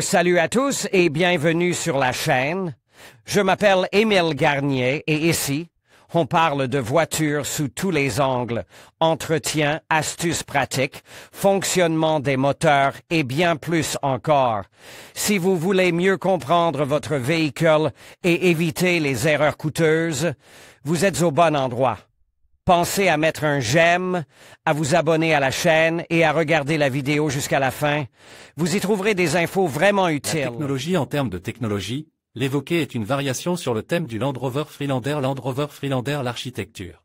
Salut à tous et bienvenue sur la chaîne. Je m'appelle Émile Garnier et ici, on parle de voitures sous tous les angles, entretien, astuces pratiques, fonctionnement des moteurs et bien plus encore. Si vous voulez mieux comprendre votre véhicule et éviter les erreurs coûteuses, vous êtes au bon endroit. Pensez à mettre un j'aime, à vous abonner à la chaîne et à regarder la vidéo jusqu'à la fin. Vous y trouverez des infos vraiment utiles. La technologie en termes de technologie, l'Evoque est une variation sur le thème du Land Rover Freelander l'architecture.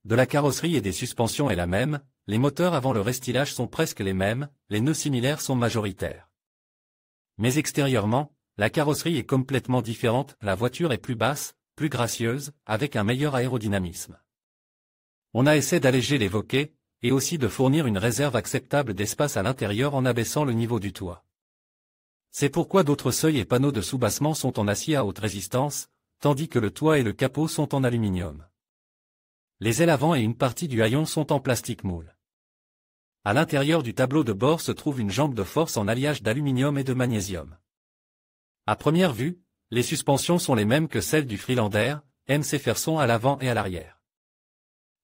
De la carrosserie et des suspensions est la même, les moteurs avant le restylage sont presque les mêmes, les nœuds similaires sont majoritaires. Mais extérieurement, la carrosserie est complètement différente, la voiture est plus basse, plus gracieuse, avec un meilleur aérodynamisme. On a essayé d'alléger l'Evoque, et aussi de fournir une réserve acceptable d'espace à l'intérieur en abaissant le niveau du toit. C'est pourquoi d'autres seuils et panneaux de soubassement sont en acier à haute résistance, tandis que le toit et le capot sont en aluminium. Les ailes avant et une partie du haillon sont en plastique moule. À l'intérieur du tableau de bord se trouve une jambe de force en alliage d'aluminium et de magnésium. À première vue, les suspensions sont les mêmes que celles du Freelander, MC Ferson à l'avant et à l'arrière.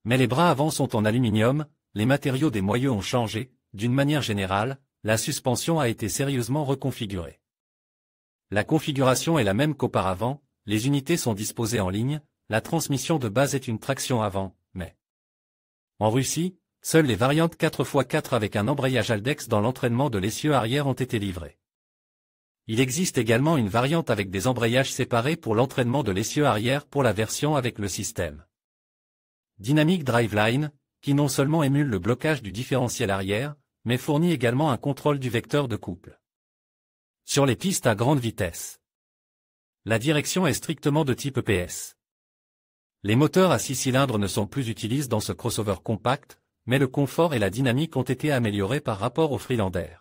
Mais les bras avant sont en aluminium, les matériaux des moyeux ont changé, d'une manière générale, la suspension a été sérieusement reconfigurée. La configuration est la même qu'auparavant, les unités sont disposées en ligne, la transmission de base est une traction avant, mais en Russie, seules les variantes 4x4 avec un embrayage Haldex dans l'entraînement de l'essieu arrière ont été livrées. Il existe également une variante avec des embrayages séparés pour l'entraînement de l'essieu arrière pour la version avec le système Dynamic Driveline, qui non seulement émule le blocage du différentiel arrière, mais fournit également un contrôle du vecteur de couple. Sur les pistes à grande vitesse, la direction est strictement de type EPS. Les moteurs à 6 cylindres ne sont plus utilisés dans ce crossover compact, mais le confort et la dynamique ont été améliorés par rapport au Freelander.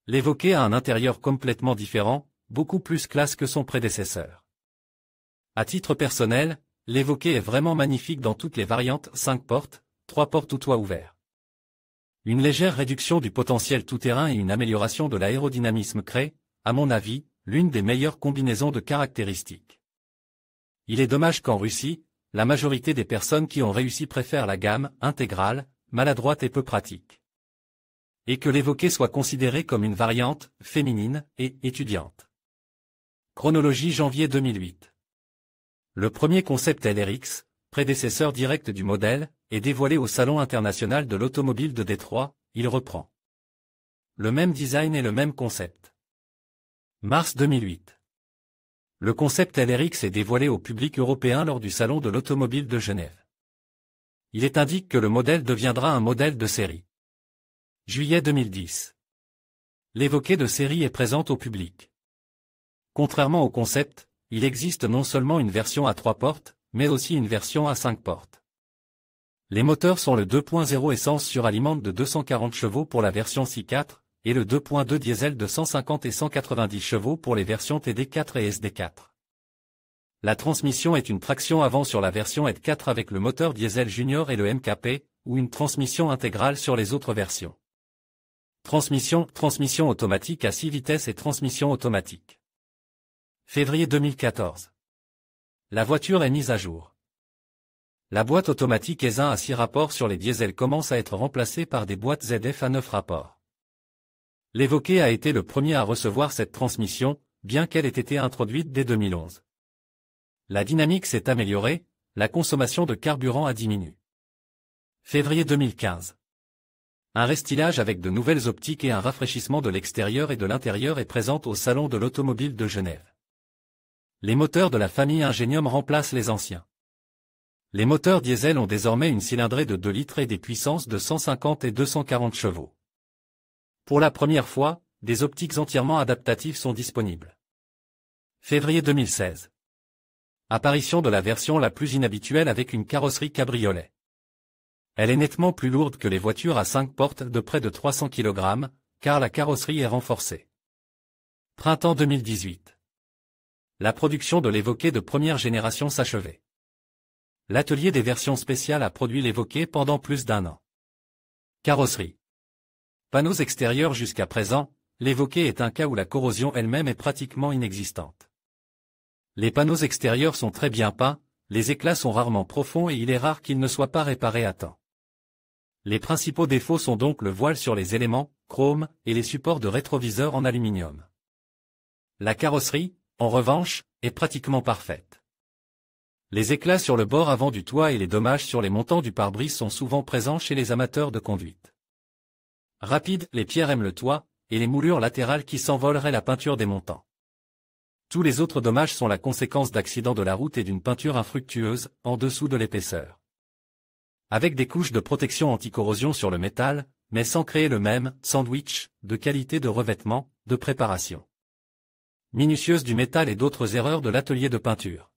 L'Evoque a un intérieur complètement différent, beaucoup plus classe que son prédécesseur. À titre personnel, l'Evoque est vraiment magnifique dans toutes les variantes 5 portes, 3 portes ou toit ouvert. Une légère réduction du potentiel tout-terrain et une amélioration de l'aérodynamisme créent, à mon avis, l'une des meilleures combinaisons de caractéristiques. Il est dommage qu'en Russie, la majorité des personnes qui ont réussi préfèrent la gamme intégrale, maladroite et peu pratique. Et que l'Evoque soit considérée comme une variante féminine et étudiante. Chronologie janvier 2008. Le premier concept LRX, prédécesseur direct du modèle, est dévoilé au Salon international de l'automobile de Détroit, il reprend le même design et le même concept. Mars 2008. Le concept LRX est dévoilé au public européen lors du Salon de l'automobile de Genève. Il est indiqué que le modèle deviendra un modèle de série. Juillet 2010. L'Evoque de série est présente au public. Contrairement au concept, il existe non seulement une version à 3 portes, mais aussi une version à 5 portes. Les moteurs sont le 2.0 essence suralimente de 240 chevaux pour la version C4, et le 2.2 diesel de 150 et 190 chevaux pour les versions TD4 et SD4. La transmission est une traction avant sur la version ED4 avec le moteur diesel junior et le MKP, ou une transmission intégrale sur les autres versions. Transmission automatique à 6 vitesses et transmission automatique. Février 2014. La voiture est mise à jour. La boîte automatique ES1 à 6 rapports sur les diesels commence à être remplacée par des boîtes ZF à 9 rapports. L'Evoque a été le premier à recevoir cette transmission, bien qu'elle ait été introduite dès 2011. La dynamique s'est améliorée, la consommation de carburant a diminué. Février 2015. Un restylage avec de nouvelles optiques et un rafraîchissement de l'extérieur et de l'intérieur est présent au Salon de l'automobile de Genève. Les moteurs de la famille Ingenium remplacent les anciens. Les moteurs diesel ont désormais une cylindrée de 2 litres et des puissances de 150 et 240 chevaux. Pour la première fois, des optiques entièrement adaptatives sont disponibles. Février 2016. Apparition de la version la plus inhabituelle avec une carrosserie cabriolet. Elle est nettement plus lourde que les voitures à 5 portes de près de 300 kg, car la carrosserie est renforcée. Printemps 2018. La production de l'Evoque de première génération s'achevait. L'atelier des versions spéciales a produit l'Evoque pendant plus d'1 an. Carrosserie. Panneaux extérieurs jusqu'à présent, l'évoqué est un cas où la corrosion elle-même est pratiquement inexistante. Les panneaux extérieurs sont très bien peints, les éclats sont rarement profonds et il est rare qu'ils ne soient pas réparés à temps. Les principaux défauts sont donc le voile sur les éléments, chrome, et les supports de rétroviseur en aluminium. La carrosserie, en revanche, est pratiquement parfaite. Les éclats sur le bord avant du toit et les dommages sur les montants du pare-brise sont souvent présents chez les amateurs de conduite. Rapides, les pierres aiment le toit, et les moulures latérales qui s'envoleraient la peinture des montants. Tous les autres dommages sont la conséquence d'accidents de la route et d'une peinture infructueuse, en dessous de l'épaisseur. Avec des couches de protection anti-corrosion sur le métal, mais sans créer le même sandwich de qualité de revêtement, de préparation minutieuse du métal et d'autres erreurs de l'atelier de peinture.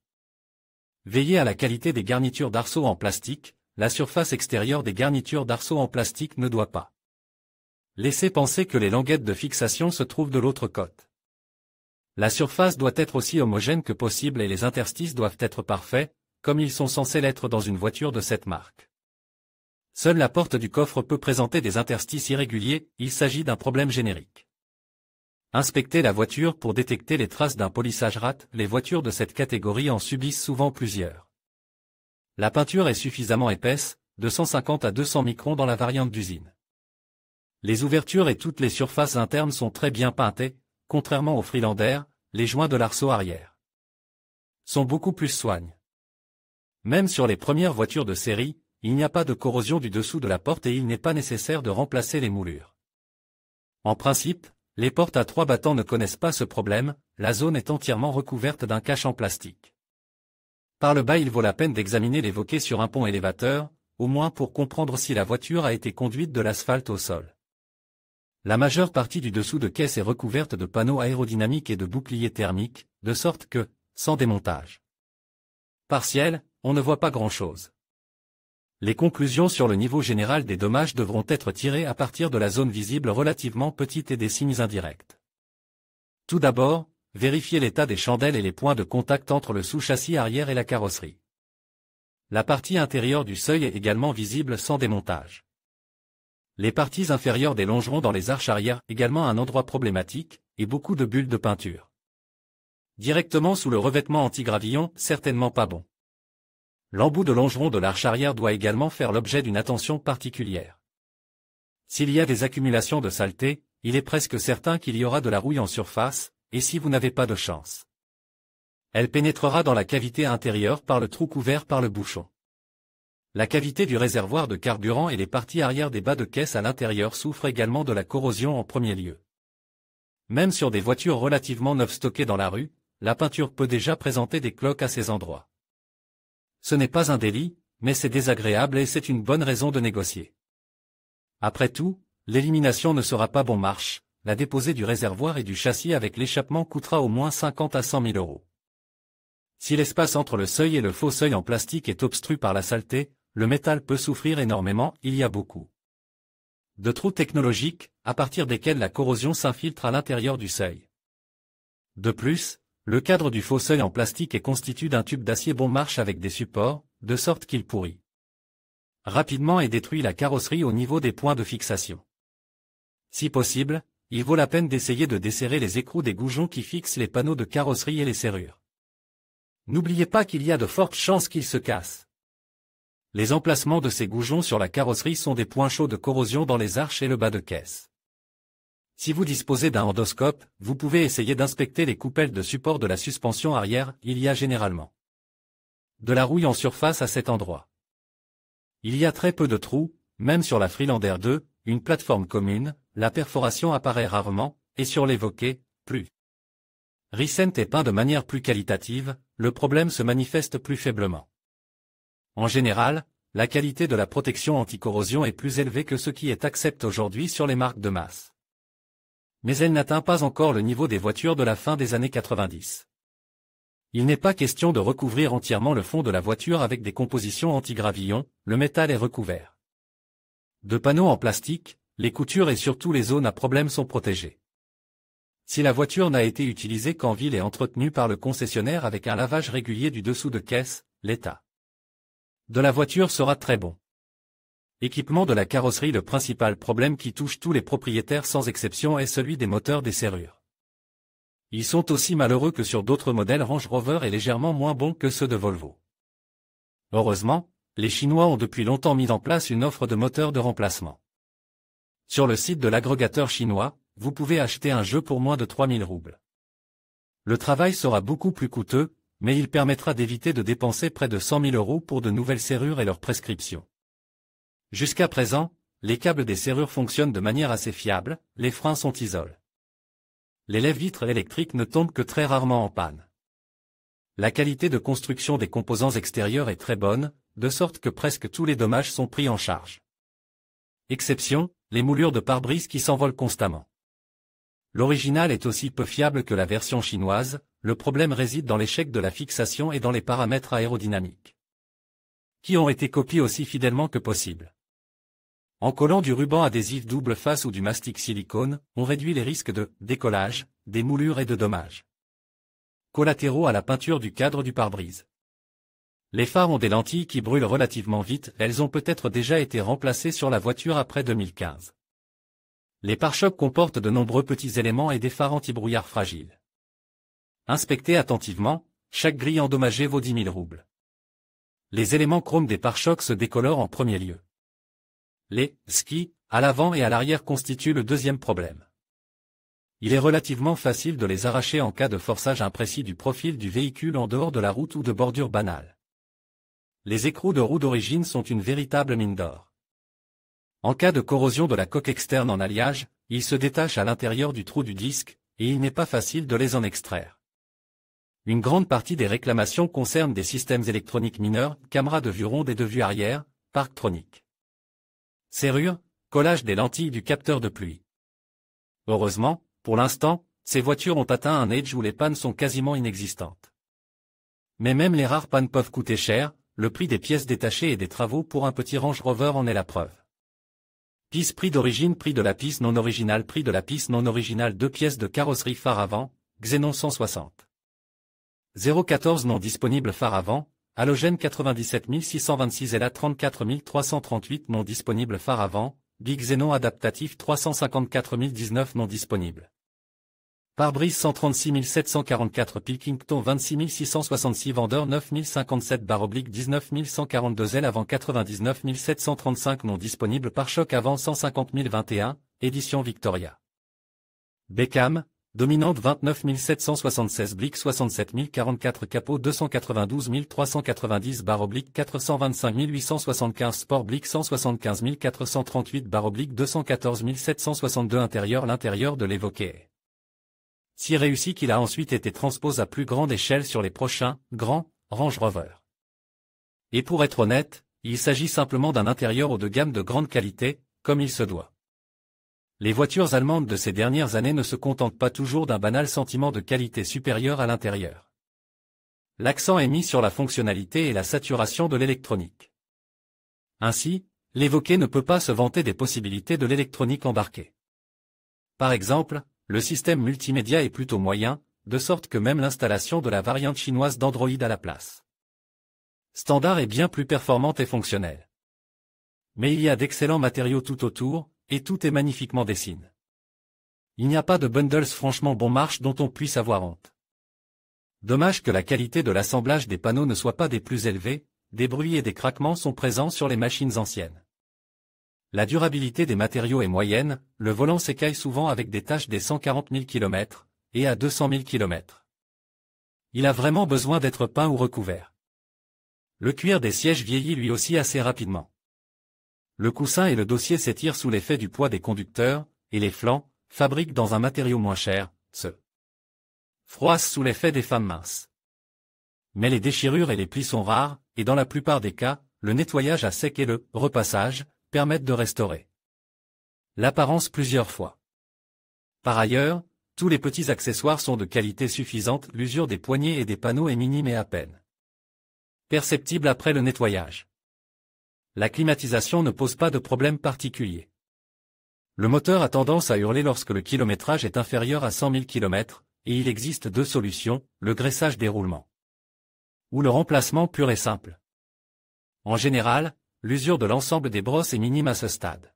Veillez à la qualité des garnitures d'arceaux en plastique, la surface extérieure des garnitures d'arceaux en plastique ne doit pas laisser penser que les languettes de fixation se trouvent de l'autre côté. La surface doit être aussi homogène que possible et les interstices doivent être parfaits, comme ils sont censés l'être dans une voiture de cette marque. Seule la porte du coffre peut présenter des interstices irréguliers, il s'agit d'un problème générique. Inspectez la voiture pour détecter les traces d'un polissage rate, les voitures de cette catégorie en subissent souvent plusieurs. La peinture est suffisamment épaisse, de 150 à 200 microns dans la variante d'usine. Les ouvertures et toutes les surfaces internes sont très bien peintées, contrairement au Freelander, les joints de l'arceau arrière sont beaucoup plus soignes. Même sur les premières voitures de série, il n'y a pas de corrosion du dessous de la porte et il n'est pas nécessaire de remplacer les moulures. En principe, les portes à 3 battants ne connaissent pas ce problème, la zone est entièrement recouverte d'un cache en plastique. Par le bas, il vaut la peine d'examiner l'évoqué sur un pont élévateur, au moins pour comprendre si la voiture a été conduite de l'asphalte au sol. La majeure partie du dessous de caisse est recouverte de panneaux aérodynamiques et de boucliers thermiques, de sorte que, sans démontage partiel, on ne voit pas grand-chose. Les conclusions sur le niveau général des dommages devront être tirées à partir de la zone visible relativement petite et des signes indirects. Tout d'abord, vérifiez l'état des chandelles et les points de contact entre le sous-châssis arrière et la carrosserie. La partie intérieure du seuil est également visible sans démontage. Les parties inférieures des longerons dans les arches arrière, également un endroit problématique, et beaucoup de bulles de peinture. Directement sous le revêtement anti-gravillon, certainement pas bon. L'embout de longeron de l'arche arrière doit également faire l'objet d'une attention particulière. S'il y a des accumulations de saleté, il est presque certain qu'il y aura de la rouille en surface, et si vous n'avez pas de chance, elle pénétrera dans la cavité intérieure par le trou couvert par le bouchon. La cavité du réservoir de carburant et les parties arrière des bas de caisse à l'intérieur souffrent également de la corrosion en premier lieu. Même sur des voitures relativement neuves stockées dans la rue, la peinture peut déjà présenter des cloques à ces endroits. Ce n'est pas un délit, mais c'est désagréable et c'est une bonne raison de négocier. Après tout, l'élimination ne sera pas bon marche, la déposée du réservoir et du châssis avec l'échappement coûtera au moins 50 à 100 000 euros. Si l'espace entre le seuil et le faux seuil en plastique est obstru par la saleté, le métal peut souffrir énormément, il y a beaucoup de trous technologiques, à partir desquels la corrosion s'infiltre à l'intérieur du seuil. De plus, le cadre du faux seuil en plastique est constitué d'un tube d'acier bon marche avec des supports, de sorte qu'il pourrit rapidement et détruit la carrosserie au niveau des points de fixation. Si possible, il vaut la peine d'essayer de desserrer les écrous des goujons qui fixent les panneaux de carrosserie et les serrures. N'oubliez pas qu'il y a de fortes chances qu'ils se cassent. Les emplacements de ces goujons sur la carrosserie sont des points chauds de corrosion dans les arches et le bas de caisse. Si vous disposez d'un endoscope, vous pouvez essayer d'inspecter les coupelles de support de la suspension arrière, il y a généralement de la rouille en surface à cet endroit. Il y a très peu de trous, même sur la Freelander 2, une plateforme commune, la perforation apparaît rarement, et sur l'évoqué, plus Recent est peint de manière plus qualitative, le problème se manifeste plus faiblement. En général, la qualité de la protection anti-corrosion est plus élevée que ce qui est accepté aujourd'hui sur les marques de masse. Mais elle n'atteint pas encore le niveau des voitures de la fin des années 90. Il n'est pas question de recouvrir entièrement le fond de la voiture avec des compositions anti-gravillon, le métal est recouvert de panneaux en plastique, les coutures et surtout les zones à problème sont protégées. Si la voiture n'a été utilisée qu'en ville et entretenue par le concessionnaire avec un lavage régulier du dessous de caisse, l'état de la voiture sera très bon. Équipement de la carrosserie. Le principal problème qui touche tous les propriétaires sans exception est celui des moteurs des serrures. Ils sont aussi malheureux que sur d'autres modèles Range Rover et légèrement moins bons que ceux de Volvo. Heureusement, les Chinois ont depuis longtemps mis en place une offre de moteurs de remplacement. Sur le site de l'agrégateur chinois, vous pouvez acheter un jeu pour moins de 3000 roubles. Le travail sera beaucoup plus coûteux, mais il permettra d'éviter de dépenser près de 100 000 € pour de nouvelles serrures et leur prescription. Jusqu'à présent, les câbles des serrures fonctionnent de manière assez fiable, les freins sont isolés. Les lève-vitres électriques ne tombent que très rarement en panne. La qualité de construction des composants extérieurs est très bonne, de sorte que presque tous les dommages sont pris en charge. Exception, les moulures de pare-brise qui s'envolent constamment. L'original est aussi peu fiable que la version chinoise, le problème réside dans l'échec de la fixation et dans les paramètres aérodynamiques, qui ont été copiés aussi fidèlement que possible. En collant du ruban adhésif double face ou du mastic silicone, on réduit les risques de décollage, des moulures et de dommages collatéraux à la peinture du cadre du pare-brise. Les phares ont des lentilles qui brûlent relativement vite, elles ont peut-être déjà été remplacées sur la voiture après 2015. Les pare-chocs comportent de nombreux petits éléments et des phares anti-brouillard fragiles. Inspectez attentivement, chaque grille endommagée vaut 10 000 roubles. Les éléments chrome des pare-chocs se décolorent en premier lieu. Les skis, à l'avant et à l'arrière constituent le deuxième problème. Il est relativement facile de les arracher en cas de forçage imprécis du profil du véhicule en dehors de la route ou de bordures banales. Les écrous de roue d'origine sont une véritable mine d'or. En cas de corrosion de la coque externe en alliage, ils se détachent à l'intérieur du trou du disque, et il n'est pas facile de les en extraire. Une grande partie des réclamations concernent des systèmes électroniques mineurs, caméras de vue ronde et de vue arrière, Parktronic. Serrure, collage des lentilles du capteur de pluie. Heureusement, pour l'instant, ces voitures ont atteint un âge où les pannes sont quasiment inexistantes. Mais même les rares pannes peuvent coûter cher, le prix des pièces détachées et des travaux pour un petit Range Rover en est la preuve. Piste prix d'origine, prix de la piste non originale, prix de la piste non originale, 2 pièces de carrosserie phare avant, Xénon 160. 014 non disponible phare avant, halogène 97 626 et la 34 338 non disponible phare avant, Big Xénon adaptatif 354 019 non disponible. Pare-brise 136 744 Pilkington 26 666 vendeur 9057 /19 142 L avant 99 735 non disponible pare-choc avant 150 021, édition Victoria. Beckham, dominante 29 776 Blick 67 044 capot 292 390 /425 875 Sport Blick 175 438 /214 762 L'intérieur de l'évoqué. Si réussi qu'il a ensuite été transposé à plus grande échelle sur les prochains, grands, Range Rover. Et pour être honnête, il s'agit simplement d'un intérieur haut de gamme de grande qualité, comme il se doit. Les voitures allemandes de ces dernières années ne se contentent pas toujours d'un banal sentiment de qualité supérieure à l'intérieur. L'accent est mis sur la fonctionnalité et la saturation de l'électronique. Ainsi, l'évoqué ne peut pas se vanter des possibilités de l'électronique embarquée. Par exemple, le système multimédia est plutôt moyen, de sorte que même l'installation de la variante chinoise d'Android à la place standard est bien plus performante et fonctionnelle. Mais il y a d'excellents matériaux tout autour, et tout est magnifiquement dessiné. Il n'y a pas de bundles franchement bon marche dont on puisse avoir honte. Dommage que la qualité de l'assemblage des panneaux ne soit pas des plus élevées, des bruits et des craquements sont présents sur les machines anciennes. La durabilité des matériaux est moyenne, le volant s'écaille souvent avec des taches des 140 000 km, et à 200 000 km. Il a vraiment besoin d'être peint ou recouvert. Le cuir des sièges vieillit lui aussi assez rapidement. Le coussin et le dossier s'étirent sous l'effet du poids des conducteurs, et les flancs, fabriqués dans un matériau moins cher, se froissent sous l'effet des femmes minces. Mais les déchirures et les plis sont rares, et dans la plupart des cas, le nettoyage à sec et le repassage permettent de restaurer l'apparence plusieurs fois. Par ailleurs, tous les petits accessoires sont de qualité suffisante, l'usure des poignées et des panneaux est minime et à peine perceptible après le nettoyage. La climatisation ne pose pas de problème particulier. Le moteur a tendance à hurler lorsque le kilométrage est inférieur à 100 000 km, et il existe 2 solutions, le graissage des roulements ou le remplacement pur et simple. En général, l'usure de l'ensemble des brosses est minime à ce stade.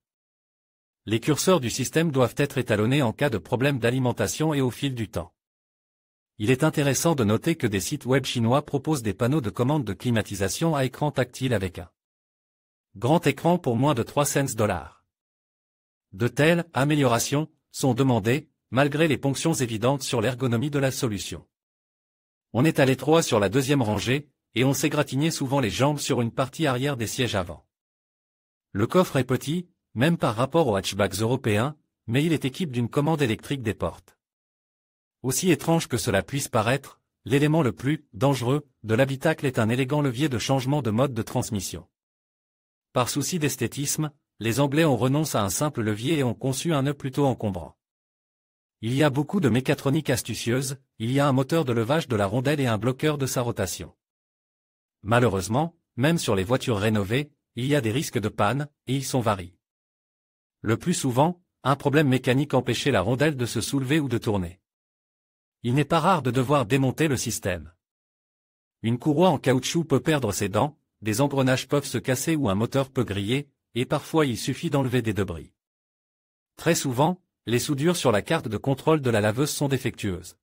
Les curseurs du système doivent être étalonnés en cas de problème d'alimentation et au fil du temps. Il est intéressant de noter que des sites web chinois proposent des panneaux de commande de climatisation à écran tactile avec un grand écran pour moins de 3 cents $. De telles améliorations sont demandées, malgré les ponctions évidentes sur l'ergonomie de la solution. On est à l'étroit sur la deuxième rangée, et on s'égratignait souvent les jambes sur une partie arrière des sièges avant. Le coffre est petit, même par rapport aux hatchbacks européens, mais il est équipé d'une commande électrique des portes. Aussi étrange que cela puisse paraître, l'élément le plus dangereux de l'habitacle est un élégant levier de changement de mode de transmission. Par souci d'esthétisme, les Anglais ont renoncé à un simple levier et ont conçu un nœud plutôt encombrant. Il y a beaucoup de mécatronique astucieuse, il y a un moteur de levage de la rondelle et un bloqueur de sa rotation. Malheureusement, même sur les voitures rénovées, il y a des risques de panne, et ils sont variés. Le plus souvent, un problème mécanique empêchait la rondelle de se soulever ou de tourner. Il n'est pas rare de devoir démonter le système. Une courroie en caoutchouc peut perdre ses dents, des engrenages peuvent se casser ou un moteur peut griller, et parfois il suffit d'enlever des débris. Très souvent, les soudures sur la carte de contrôle de la laveuse sont défectueuses.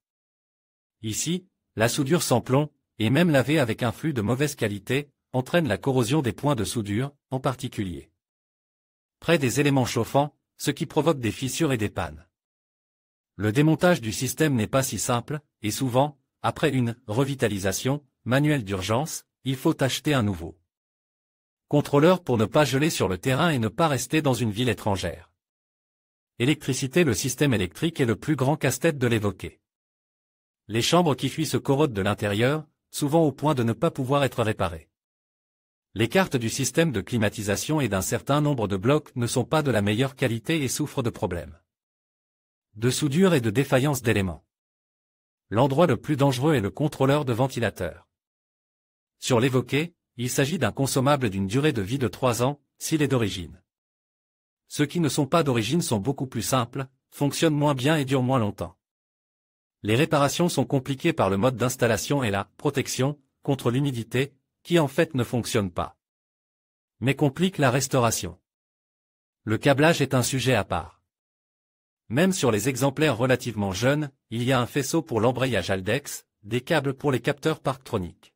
Ici, la soudure sans plomb, et même lavée avec un flux de mauvaise qualité, entraîne la corrosion des points de soudure, en particulier près des éléments chauffants, ce qui provoque des fissures et des pannes. Le démontage du système n'est pas si simple, et souvent, après une revitalisation manuelle d'urgence, il faut acheter un nouveau contrôleur pour ne pas geler sur le terrain et ne pas rester dans une ville étrangère. Électricité. Le système électrique est le plus grand casse-tête de l'évoquer. Les chambres qui fuient se corrodent de l'intérieur, souvent au point de ne pas pouvoir être réparées. Les cartes du système de climatisation et d'un certain nombre de blocs ne sont pas de la meilleure qualité et souffrent de problèmes de soudure et de défaillance d'éléments. L'endroit le plus dangereux est le contrôleur de ventilateur. Sur l'évoqué, il s'agit d'un consommable d'une durée de vie de 3 ans, s'il est d'origine. Ceux qui ne sont pas d'origine sont beaucoup plus simples, fonctionnent moins bien et durent moins longtemps. Les réparations sont compliquées par le mode d'installation et la protection contre l'humidité, qui en fait ne fonctionne pas, mais complique la restauration. Le câblage est un sujet à part. Même sur les exemplaires relativement jeunes, il y a un faisceau pour l'embrayage Haldex, des câbles pour les capteurs Parktronic,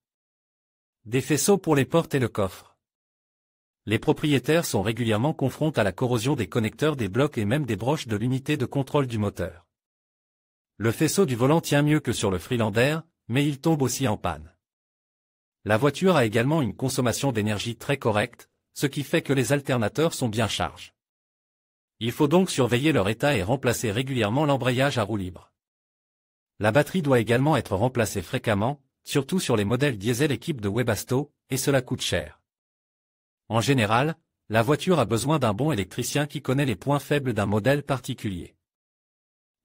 des faisceaux pour les portes et le coffre. Les propriétaires sont régulièrement confrontés à la corrosion des connecteurs des blocs et même des broches de l'unité de contrôle du moteur. Le faisceau du volant tient mieux que sur le Freelander, mais il tombe aussi en panne. La voiture a également une consommation d'énergie très correcte, ce qui fait que les alternateurs sont bien chargés. Il faut donc surveiller leur état et remplacer régulièrement l'embrayage à roue libre. La batterie doit également être remplacée fréquemment, surtout sur les modèles diesel équipe de Webasto, et cela coûte cher. En général, la voiture a besoin d'un bon électricien qui connaît les points faibles d'un modèle particulier.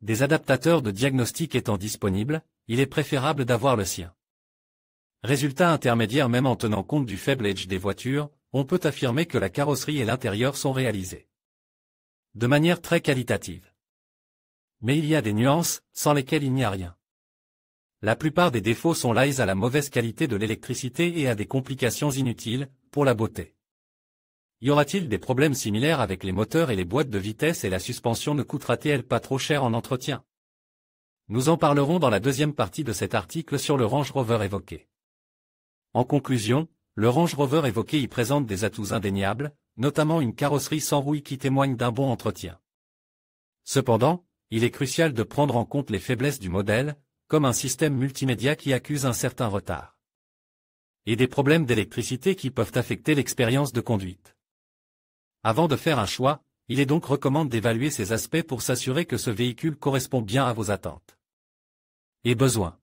Des adaptateurs de diagnostic étant disponibles, il est préférable d'avoir le sien. Résultat intermédiaire. Même en tenant compte du faible âge des voitures, on peut affirmer que la carrosserie et l'intérieur sont réalisés de manière très qualitative. Mais il y a des nuances, sans lesquelles il n'y a rien. La plupart des défauts sont liés à la mauvaise qualité de l'électricité et à des complications inutiles, pour la beauté. Y aura-t-il des problèmes similaires avec les moteurs et les boîtes de vitesse et la suspension ne coûtera-t-elle pas trop cher en entretien? Nous en parlerons dans la deuxième partie de cet article sur le Range Rover évoqué. En conclusion, le Range Rover évoqué y présente des atouts indéniables, notamment une carrosserie sans rouille qui témoigne d'un bon entretien. Cependant, il est crucial de prendre en compte les faiblesses du modèle, comme un système multimédia qui accuse un certain retard, et des problèmes d'électricité qui peuvent affecter l'expérience de conduite. Avant de faire un choix, il est donc recommandé d'évaluer ces aspects pour s'assurer que ce véhicule correspond bien à vos attentes et besoins.